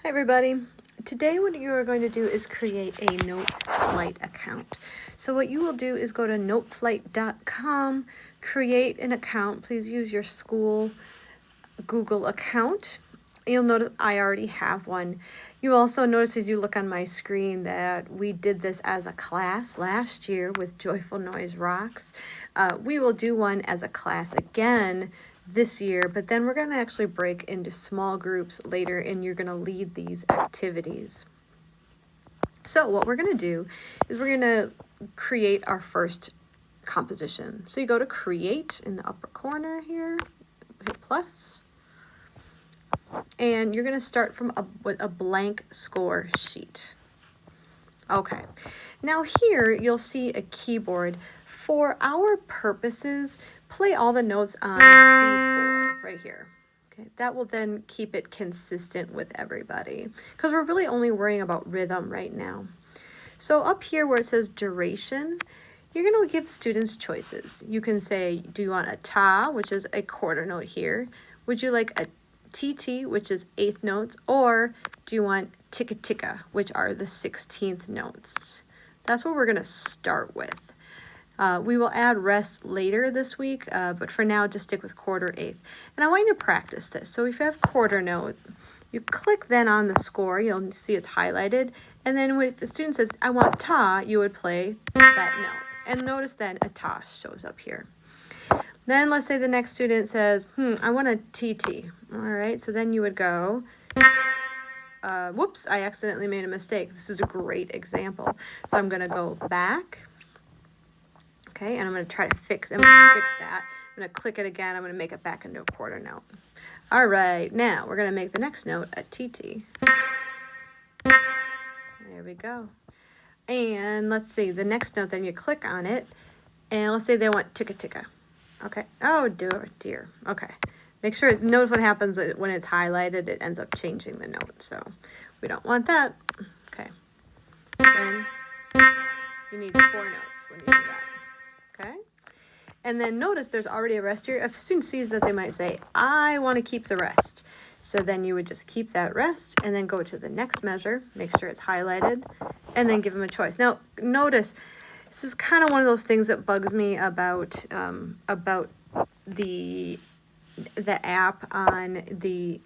Hi everybody. Today what you are going to do is create a Noteflight account. So what you will do is go to noteflight.com, create an account. Please use your school Google account. You'll notice I already have one. You also notice as you look on my screen that we did this as a class last year with Joyful Noise Rocks. We will do one as a class again this year, but then we're going to actually break into small groups later and you're going to lead these activities. So what we're going to do is we're going to create our first composition. So you go to create in the upper corner here, hit plus, and you're going to start from with a blank score sheet. Okay, now here you'll see a keyboard. For our purposes, play all the notes on C4 right here. Okay, that will then keep it consistent with everybody because we're really only worrying about rhythm right now. So up here where it says duration, you're going to give students choices. You can say, do you want a ta, which is a quarter note here? Would you like a TT, which is eighth notes, or do you want ticka ticka, which are the 16th notes? That's what we're going to start with. We will add rest later this week, but for now, just stick with quarter, eighth. And I want you to practice this. So if you have quarter note, you click then on the score, you'll see it's highlighted. And then if the student says, I want ta, you would play that note. And notice then a ta shows up here. Then let's say the next student says, I want a TT. All right, so then you would go, whoops, I accidentally made a mistake. This is a great example. So I'm going to go back. Okay, and I'm going to try to fix that. I'm going to click it again. I'm going to make it back into a quarter note. All right, now we're going to make the next note a TT. There we go. And let's see, the next note, then you click on it, and let's say they want ticka ticka. Okay, oh dear. Okay, make sure, notice what happens when it's highlighted, it ends up changing the note, so we don't want that. Okay, then you need 4 notes when you do that. Okay, and then notice there's already a rest here. If a student sees that, they might say, I want to keep the rest. So then you would just keep that rest and then go to the next measure, make sure it's highlighted, and then give them a choice. Now, notice, this is kind of one of those things that bugs me about the app on the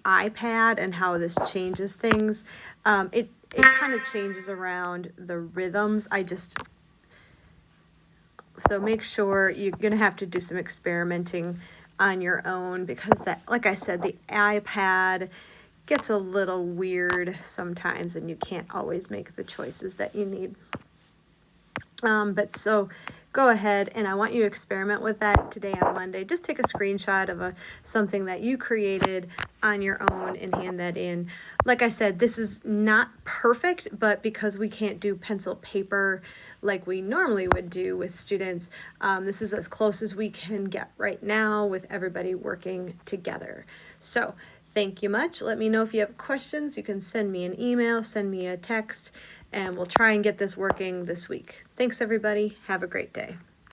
iPad and how this changes things. It kind of changes around the rhythms. So make sure you're going to have to do some experimenting on your own because that, like I said, the iPad gets a little weird sometimes and you can't always make the choices that you need. But so go ahead and I want you to experiment with that today on Monday. Just take a screenshot of something that you created on your own and hand that in. Like I said, this is not perfect, but because we can't do pencil paper like we normally would do with students, this is as close as we can get right now with everybody working together. So thank you much. Let me know if you have questions. You can send me an email, send me a text, and we'll try and get this working this week. Thanks, everybody. Have a great day.